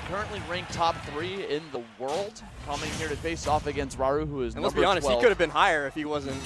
currently ranked top 3 in the world, coming here to face off against Raru, who is and number 12. Let's be honest, he could have been higher if he wasn't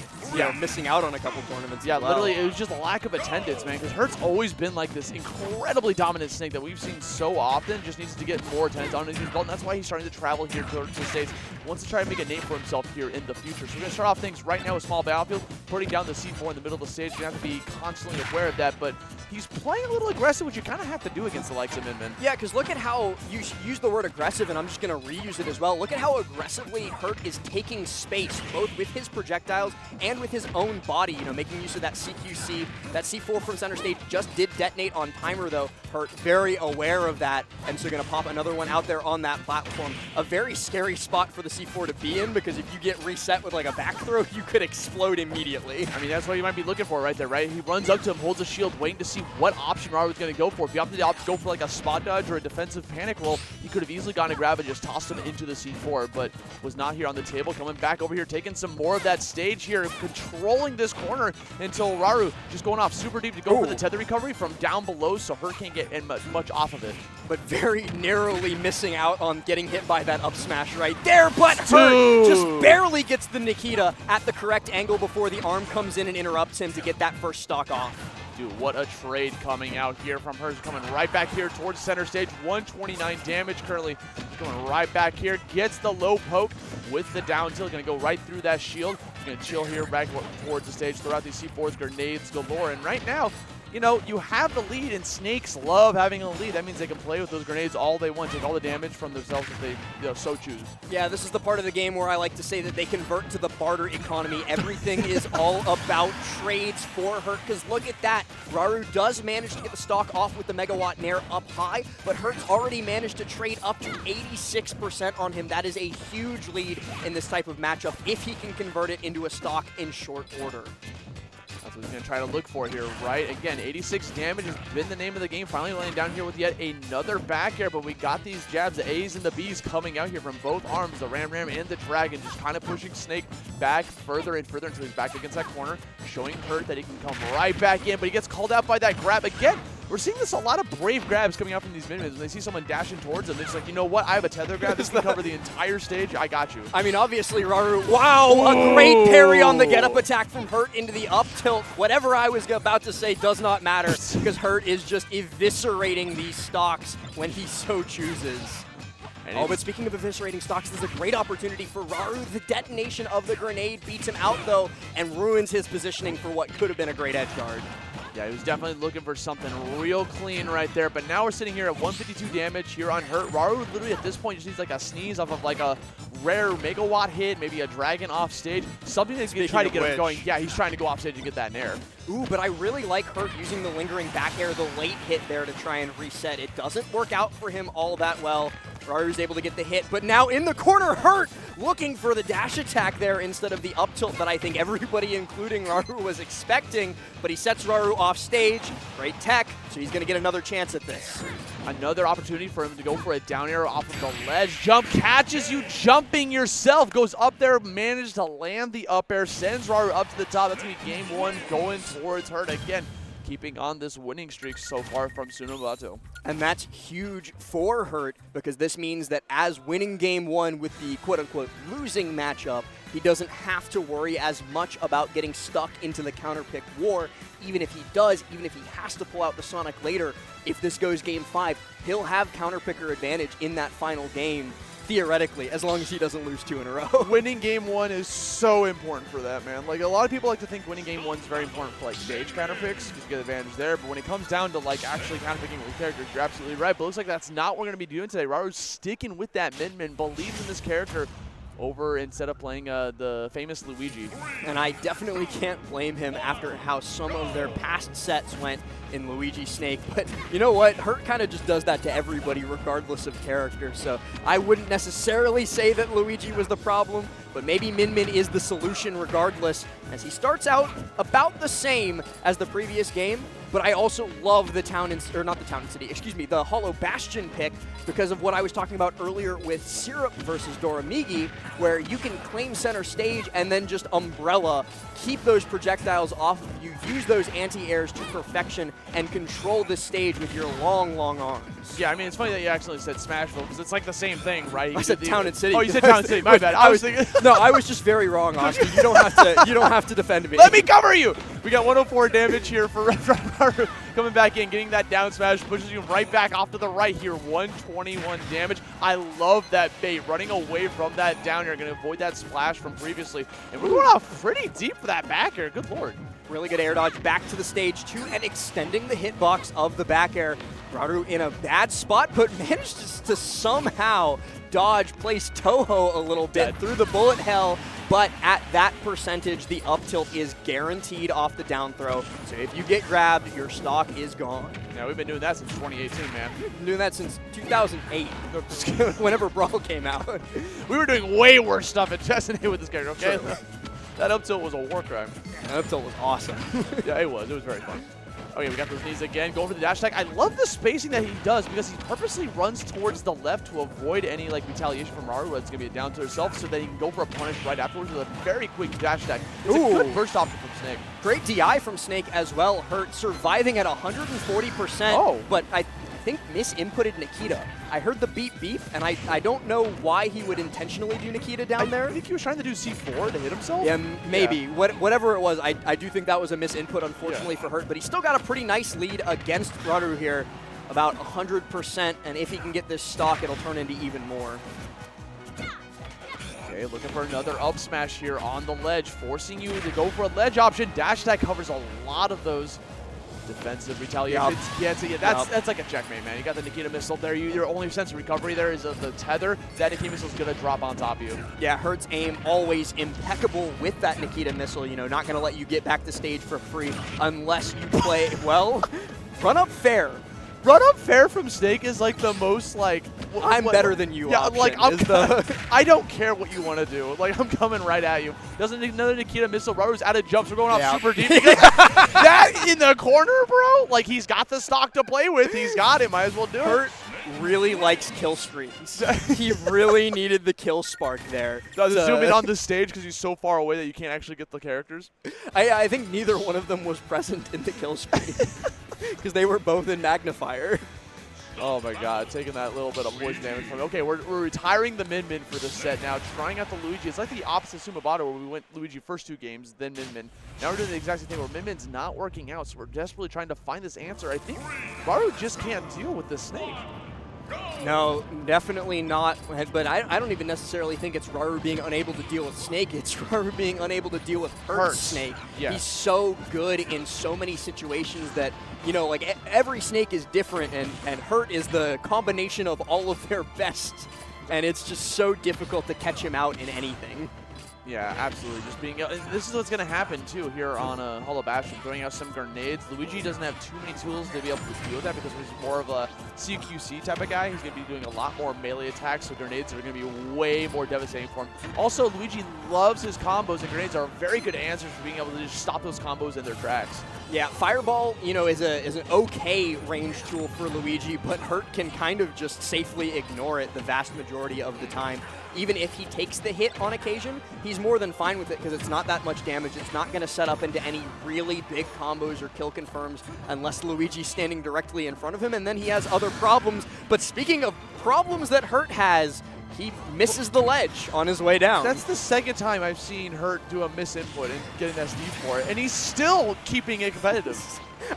missing out on a couple tournaments. Yeah, as well. literally, it was just a lack of attendance, man, because Hurt's always been like this incredibly dominant snake that we've seen so often, just needs to get more attendance on his belt, and that's why he's starting to travel here to the States, wants to try to make a name for himself here in the future. So we're going to start off things right now with small battlefield, putting down the C4 in the middle of the stage. You're going to have to be constantly aware of that, but he's playing a little aggressive, which you kind of have to do against the likes of Min. Yeah, because look at how you use the word aggressive, and I'm just going to reuse it as well. Look at how aggressively Hurt is taking space, both with his projectiles and with his own body, you know, making use of that CQC. That C4 from center stage just did detonate on timer, though. Hurt very aware of that, and so going to pop another one out there on that platform. A very scary spot for the C4 to be in, because if you get reset with like a back throw, you could explode immediately. I mean, that's what you might be looking for right there, right? He runs up to him, holds a shield, waiting to see what option Raru was going to go for. If he opted to go for like a spot dodge or a defensive panic roll, he could have easily gone to grab and just tossed him into the C4, but was not here on the table. Coming back over here, taking some more of that stage here, controlling this corner until Raru just going off super deep to go for the tether recovery from down below, so Hurt can't get much off of it. But very narrowly missing out on getting hit by that up smash right there, but Hurt just barely gets the Nikita at the correct angle before the arm comes in and interrupts him to get that first stock off. Dude, what a trade coming out here from her. Coming right back here towards center stage. 129 damage currently. Coming right back here. Gets the low poke with the down tilt. Going to go right through that shield. Going to chill here back towards the stage. Throw out these C4s, grenades galore. And right now, you know, you have the lead, and snakes love having a lead. That means they can play with those grenades all they want, take all the damage from themselves if they so choose. Yeah, this is the part of the game where I like to say that they convert to the barter economy. Everything is all about trades for Hurt, because look at that. Raru does manage to get the stock off with the Megawatt Nair up high, but Hurt's already managed to trade up to 86% on him. That is a huge lead in this type of matchup if he can convert it into a stock in short order. That's what he's going to try to look for here, right? Again, 86 damage has been the name of the game. Finally laying down here with yet another back air, but we got these jabs, the A's and the B's coming out here from both arms, the Ram and the Dragon, just kind of pushing Snake back further and further until he's back against that corner, showing Hurt that he can come right back in, but he gets called out by that grab again. We're seeing this a lot of brave grabs coming out from these minions. When they see someone dashing towards them, they're just like, you know what? I have a tether grab. This can cover the entire stage. I got you. I mean, obviously, Raru, wow, a great parry on the get-up attack from Hurt into the up tilt. Whatever I was about to say does not matter, because Hurt is just eviscerating these stocks when he so chooses. But speaking of eviscerating stocks, this is a great opportunity for Raru. The detonation of the grenade beats him out, though, and ruins his positioning for what could have been a great edge guard. Yeah, he was definitely looking for something real clean right there. But now we're sitting here at 152 damage here on Hurt. Raru literally at this point just needs like a sneeze off of like a rare megawatt hit, maybe a dragon off stage. Something that's going to try to get him going. Yeah, he's trying to go off stage and get that nair. Ooh, but I really like Hurt using the lingering back air, the late hit there to try and reset. It doesn't work out for him all that well. Raru's able to get the hit, but now in the corner, Hurt looking for the dash attack there instead of the up tilt that I think everybody, including Raru, was expecting. But he sets Raru off stage. Great tech, so he's going to get another chance at this. Another opportunity for him to go for a down arrow off of the ledge. Jump catches you jumping yourself. Goes up there, manages to land the up air, sends Raru up to the top. That's going to be game one going towards Hurt again. Keeping on this winning streak so far from Sunobato. And that's huge for Hurt, because this means that as winning game one with the quote-unquote losing matchup, he doesn't have to worry as much about getting stuck into the counterpick war. Even if he does, even if he has to pull out the Sonic later, if this goes game 5, he'll have counterpicker advantage in that final game. Theoretically, as long as he doesn't lose 2 in a row. Winning game 1 is so important for that, man. Like, a lot of people like to think winning game 1 is very important for, like, stage counterpicks, because you get advantage there. But when it comes down to, like, actually counterpicking with characters, you're absolutely right. But it looks like that's not what we're going to be doing today. Raru's sticking with that Min-Min, believes in this character over instead of playing the famous Luigi. And I definitely can't blame him after how some of their past sets went in Luigi Snake. But you know what? Hurt kind of just does that to everybody regardless of character. So I wouldn't necessarily say that Luigi was the problem, but maybe Min-Min is the solution regardless, as he starts out about the same as the previous game. but I also love the the Hollow Bastion pick because of what I was talking about earlier with Syrup versus Doramigi, where you can claim center stage and then just umbrella, keep those projectiles off of you, use those anti-airs to perfection, and control the stage with your long, long arms. Yeah, I mean, it's funny that you actually said Smashville, because it's like the same thing, right? I said Town and City. Oh, you said Town and City. My bad. I was thinking. No, I was just very wrong, Austin. You don't have to defend me. Let me cover you. We got 104 damage here for Raru coming back in, getting that down smash, pushes you right back off to the right here. 121 damage. I love that bait. Running away from that down here, going to avoid that splash from previously. And we're going off pretty deep for that back air. Good lord. Really good air dodge back to the stage 2 and extending the hitbox of the back air. Raru in a bad spot, but managed to somehow dodge, place Toho a little bit through the bullet hell. But at that percentage, the up tilt is guaranteed off the down throw. So if you get grabbed, your stock is gone. Yeah, we've been doing that since 2018, man. We've been doing that since 2008, whenever Brawl came out. We were doing way worse stuff at Destiny with this character, okay? Sure. That up tilt was a war crime. That up tilt was awesome. Yeah, it was. It was very fun. Okay, we got those knees again, going for the dash attack. I love the spacing that he does because he purposely runs towards the left to avoid any like retaliation from Raru. It's going to be a down to herself so that he can go for a punish right afterwards with a very quick dash attack. It's a good burst option from Snake. Great DI from Snake as well. Hurt surviving at 140%. Oh. But I think misinputted Nikita. I heard the beep beep, and I don't know why he would intentionally do Nikita down there. I think he was trying to do C4 to hit himself. Yeah, maybe. Yeah. Whatever it was, I do think that was a misinput, unfortunately, for Hurt. But he's still got a pretty nice lead against Raru here, about 100%. And if he can get this stock, it'll turn into even more. Okay, looking for another up smash here on the ledge, forcing you to go for a ledge option. Dash attack covers a lot of those defensive retaliations. Yep. Yeah, that's like a checkmate, man. You got the Nikita missile there. Your only sense of recovery there is the tether. That Nikita missile is going to drop on top of you. Yeah, Hurt's aim always impeccable with that Nikita missile. You know, not going to let you get back to stage for free unless you play, well, run up fair. Run up fair from Snake is like the most like I'm better than you. Yeah, like I don't care what you want to do. Like I'm coming right at you. Doesn't another Nikita missile? Raru's out of jumps. We're going off super deep. That in the corner, bro. Like he's got the stock to play with. He's got it. Might as well do it. Hurt really likes kill streaks. He really needed the kill spark there. Does it zoom in on the stage because he's so far away that you can't actually get the characters? I think neither one of them was present in the kill streak. Because they were both in magnifier. Oh my god, taking that little bit of poison damage from it. Okay, we're retiring the Min Min for this set now, trying out the Luigi. It's like the opposite Sumabata where we went Luigi first 2 games, then Min Min. Now we're doing the exact same thing where Min Min's not working out, so we're desperately trying to find this answer. I think Raru just can't deal with this Snake. No, definitely not. But I don't even necessarily think it's Raru being unable to deal with Snake. It's Raru being unable to deal with Hurt's Snake. Yeah. He's so good in so many situations that, you know, like every Snake is different, and Hurt is the combination of all of their best. And it's just so difficult to catch him out in anything. Yeah, absolutely. Just being this is what's going to happen too here on Hollow Bastion, throwing out some grenades. Luigi doesn't have too many tools to be able to deal with that because he's more of a CQC type of guy. He's going to be doing a lot more melee attacks, so grenades are going to be way more devastating for him. Also, Luigi loves his combos, and grenades are very good answers for being able to just stop those combos in their tracks. Yeah, Fireball, you know, is an okay range tool for Luigi, but Hurt can kind of just safely ignore it the vast majority of the time. Even if he takes the hit on occasion, he's more than fine with it because it's not that much damage. It's not going to set up into any really big combos or kill confirms unless Luigi's standing directly in front of him, and then he has other problems. But speaking of problems that Hurt has, he misses the ledge on his way down. That's the second time I've seen Hurt do a misinput and get an SD for it, and he's still keeping it competitive.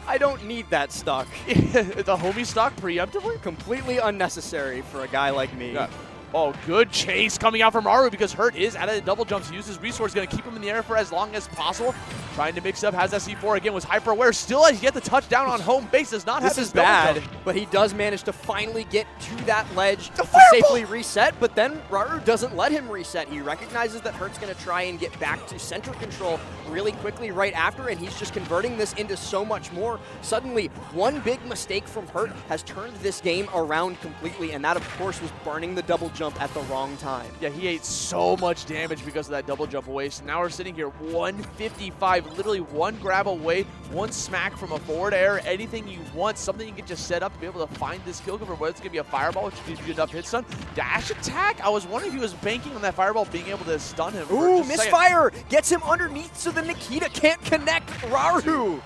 I don't need that stock. The homie stock preemptively? Completely unnecessary for a guy like me. Yeah. Oh, good chase coming out from Raru because Hurt is at a double jump. So use his resource, going to keep him in the air for as long as possible. Trying to mix up, has that C4 again, was hyper aware. Still has yet to touch down on home base, does not have his bad, but he does manage to finally get to that ledge to safely reset, but then Raru doesn't let him reset. He recognizes that Hurt's going to try and get back to center control really quickly right after, and he's just converting this into so much more. Suddenly, one big mistake from Hurt has turned this game around completely, and that, of course, was burning the double jump jump at the wrong time. Yeah, he ate so much damage because of that double jump away. So now we're sitting here 155, literally one grab away, one smack from a forward air, anything you want, something you can just set up to be able to find this kill cover, whether it's going to be a fireball, which gives you enough hit stun. Dash attack, I was wondering if he was banking on that fireball being able to stun him. Ooh, misfire! Gets him underneath so that Nikita can't connect Raru.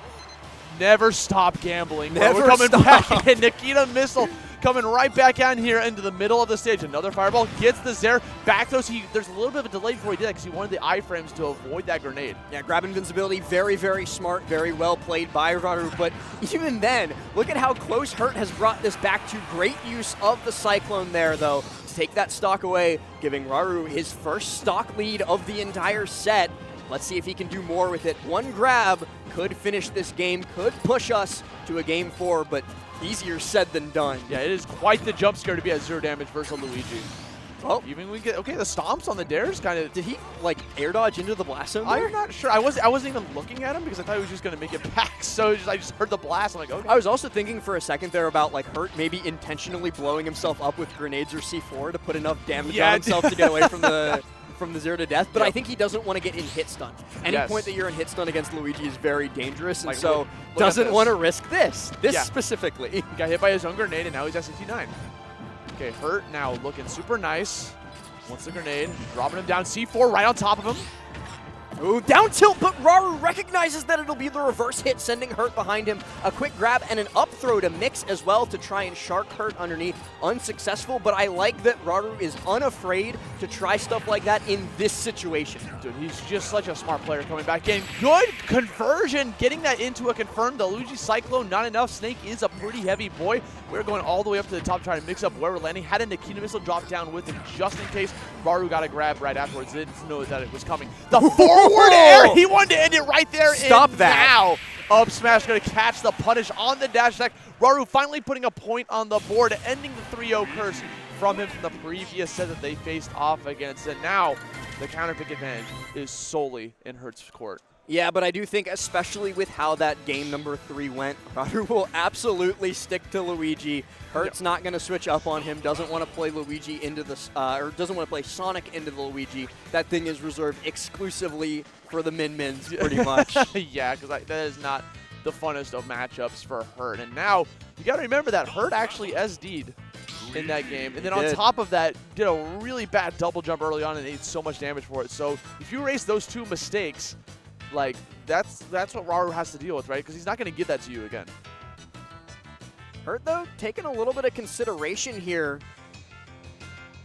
Never stop gambling. Never We're coming stop. back in. Nikita missile coming right back out here into the middle of the stage. Another fireball gets the Zare. Back throws. There's a little bit of a delay before he did that because he wanted the iframes to avoid that grenade. Yeah, grab invincibility, very, very smart, very well played by Raru. But even then, look at how close Hurt has brought this back to. Great use of the Cyclone there, though, to take that stock away, giving Raru his first stock lead of the entire set. Let's see if he can do more with it. One grab could finish this game, could push us to a game 4, but easier said than done. Yeah, it is quite the jump scare to be at 0 damage versus Luigi. Oh, Even we get okay. The stomps on the dares kind of. did he like air dodge into the blast zone? I'm not sure. I wasn't even looking at him because I thought he was just going to make it back. So I just heard the blast. I'm like, okay. I was also thinking for a second there about like Hurt maybe intentionally blowing himself up with grenades or C4 to put enough damage on himself to get away from the. From the 0 to death, but I think he doesn't want to get in hit stun. Any point that you're in hit stun against Luigi is very dangerous, and like, so look doesn't want to risk this. Yeah. Specifically. He got hit by his own grenade, and now he's at 69. Okay, Hurt now looking super nice. Wants the grenade, dropping him down. C4 right on top of him. Ooh, down tilt, but Raru recognizes that it'll be the reverse hit, sending Hurt behind him. A quick grab and an up throw to mix as well to try and shark Hurt underneath. Unsuccessful, but I like that Raru is unafraid to try stuff like that in this situation. Dude, he's just such a smart player coming back in. Good conversion, getting that into a confirmed. The Luigi Cyclone, not enough. Snake is a pretty heavy boy. We're going all the way up to the top, trying to mix up where we're landing. Had a Nikita missile drop down with him just in case. Raru got a grab right afterwards. Didn't know that it was coming. The forward air, he wanted to end it right there. Stop that. Now, up smash going to catch the punish on the dash attack. Raru finally putting a point on the board, ending the 3-0 curse from him from the previous set that they faced off against. And now, the counter pick advantage is solely in Hurt's court. Yeah, but I do think, especially with how that game number 3 went, Raru will absolutely stick to Luigi. Hurt's not going to switch up on him, doesn't want to play Luigi into the, or doesn't want to play Sonic into the Luigi. That thing is reserved exclusively for the Min-Mins, pretty much. Yeah, because that is not the funnest of matchups for Hurt. And now, you got to remember that Hurt actually SD'd in that game. And then on top of that, did a really bad double jump early on and ate so much damage for it. So if you erase those 2 mistakes, like, that's what Raru has to deal with, right? Because he's not going to give that to you again. Hurt, though, taking a little bit of consideration here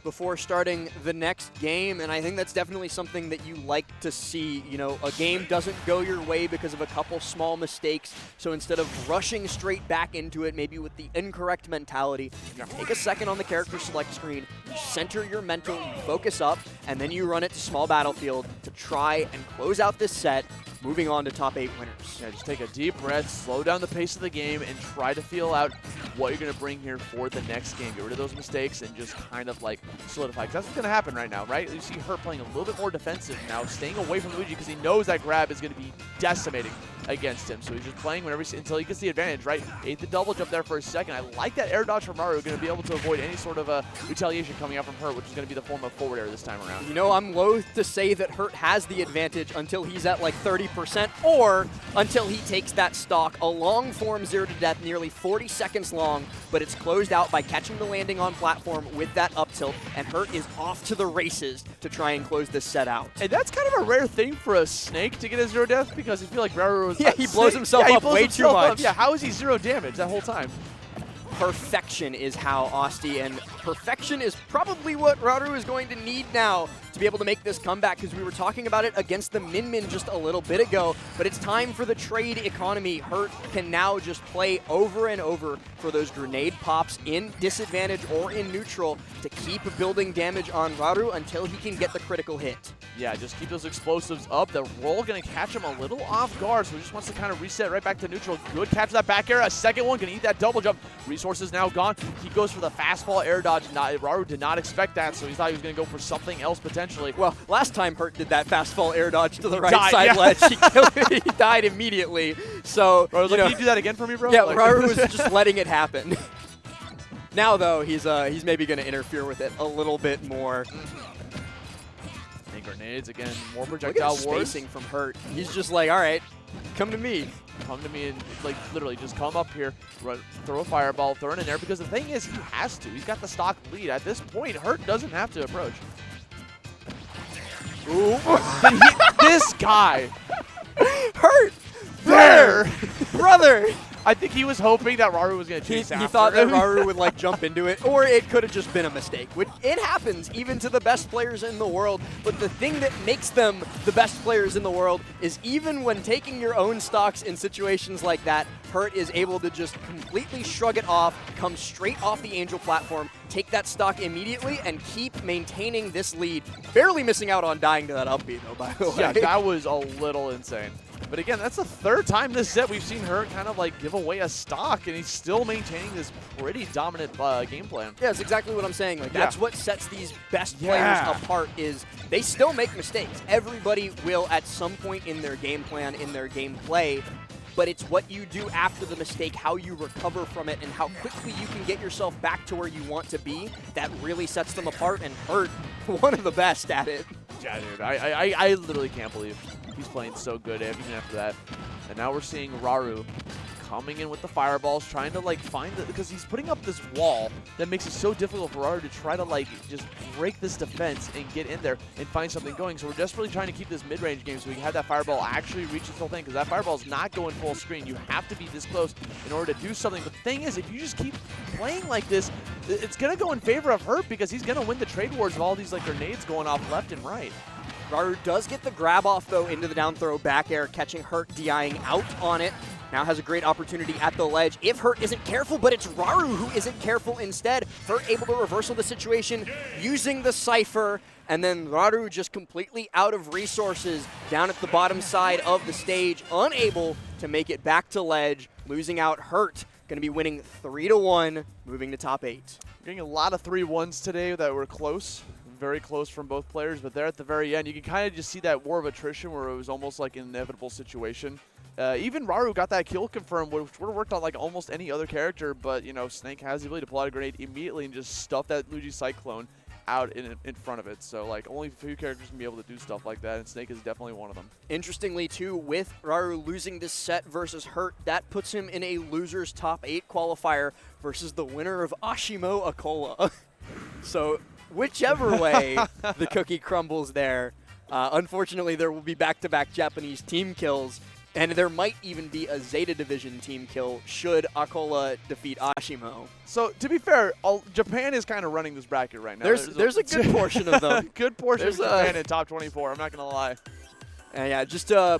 before starting the next game, and I think that's definitely something that you like to see. You know, a game doesn't go your way because of a couple small mistakes, so instead of rushing straight back into it, maybe with the incorrect mentality, you take a second on the character select screen, you center your mental, you focus up, and then you run it to small battlefield to try and close out this set, moving on to top 8 winners. Yeah, just take a deep breath, slow down the pace of the game, and try to feel out what you're going to bring here for the next game. Get rid of those mistakes and just kind of like solidify. Because that's what's going to happen right now, right? You see Hurt playing a little bit more defensive now, staying away from Luigi because he knows that grab is going to be decimating against him. So he's just playing whenever until he gets the advantage, right? Ate the double jump there for a second. I like that air dodge from Raru, going to be able to avoid any sort of retaliation coming out from Hurt, which is going to be the form of forward air this time around. You know, I'm loath to say that Hurt has the advantage until he's at like 30% or until he takes that stock. A long form 0 to death, nearly 40 seconds long, but it's closed out by catching the landing on platform with that up tilt, and Hurt is off to the races to try and close this set out. And that's kind of a rare thing for a Snake to get a 0 death because I feel like Raru was... Yeah, he blows himself up way too much. Yeah, how is he 0 damage that whole time? Perfection is how Osti, and perfection is probably what Raru is going to need now to be able to make this comeback, because we were talking about it against the Min-Min just a little bit ago, but it's time for the trade economy. Hurt can now just play over and over for those grenade pops in disadvantage or in neutral to keep building damage on Raru until he can get the critical hit. Yeah, just keep those explosives up. The roll going to catch him a little off guard, so he just wants to kind of reset right back to neutral. Good catch that back air. A second one, going to eat that double jump. Resources now gone. He goes for the fastfall air dodge. Raru did not expect that, so he thought he was going to go for something else potentially. Well, last time Hurt did that fastfall air dodge to the right side ledge, he died immediately. So, Raru's like, can you do that again for me, bro? Yeah, like, Raru was just letting it happen. Now, though, he's maybe going to interfere with it a little bit more. And grenades, again, more Look projectile at the wars. spacing from Hurt. He's just like, all right, come to me. Come to me and, like, literally just come up here, throw a fireball, throw it in there, because the thing is, he has to. He's got the stock lead. At this point, Hurt doesn't have to approach. Ooh. This guy. Hurt! There! Brother! I think he was hoping that Raru was going to chase after He thought that him. Raru would like jump into it, or it could have just been a mistake. It happens even to the best players in the world, but the thing that makes them the best players in the world is even when taking your own stocks in situations like that, Hurt is able to just completely shrug it off, come straight off the Angel platform, take that stock immediately, and keep maintaining this lead. Barely missing out on dying to that up B, though, by the way. Yeah, that was a little insane. But again, that's the third time this set we've seen Hurt kind of like give away a stock, and he's still maintaining this pretty dominant game plan. Yeah, that's exactly what I'm saying. Like, that's what sets these best players Yeah. apart is they still make mistakes. Everybody will at some point in their game plan, in their game play, but it's what you do after the mistake, how you recover from it, and how quickly you can get yourself back to where you want to be that really sets them apart, and Hurt, one of the best at it. Yeah, dude, I literally can't believe he's playing so good even after that. And now we're seeing Raru coming in with the fireballs, trying to like find the, because he's putting up this wall that makes it so difficult for Raru to try to like just break this defense and get in there and find something going. So we're desperately trying to keep this mid-range game so we can have that fireball actually reach its whole thing, because that fireball is not going full screen. You have to be this close in order to do something. But the thing is, if you just keep playing like this, it's going to go in favor of Hurt, because he's going to win the trade wars of all these like grenades going off left and right. Raru does get the grab off, though, into the down throw back air, catching Hurt DIing out on it. Now has a great opportunity at the ledge if Hurt isn't careful, but it's Raru who isn't careful instead. Hurt able to reversal the situation using the Cypher, and then Raru just completely out of resources down at the bottom side of the stage, unable to make it back to ledge, losing out. Hurt going to be winning 3-1, moving to top 8. Getting a lot of 3-1s today that were close. Very close from both players, but there at the very end, you can kind of just see that war of attrition where it was almost like an inevitable situation. Even Raru got that kill confirmed, which would have worked on like almost any other character, but you know, Snake has the ability to pull out a grenade immediately and just stuff that Luigi Cyclone out in front of it. So like only a few characters can be able to do stuff like that, and Snake is definitely one of them. Interestingly too, with Raru losing this set versus Hurt, that puts him in a loser's top 8 qualifier versus the winner of Ashimo Akola. So whichever way the cookie crumbles there, unfortunately there will be back-to-back Japanese team kills, and there might even be a Zeta Division team kill should Akola defeat Ashimo. So to be fair, Japan is kind of running this bracket right now. There's a good portion of them. Good portion of Japan in top 24, I'm not going to lie. And yeah, just before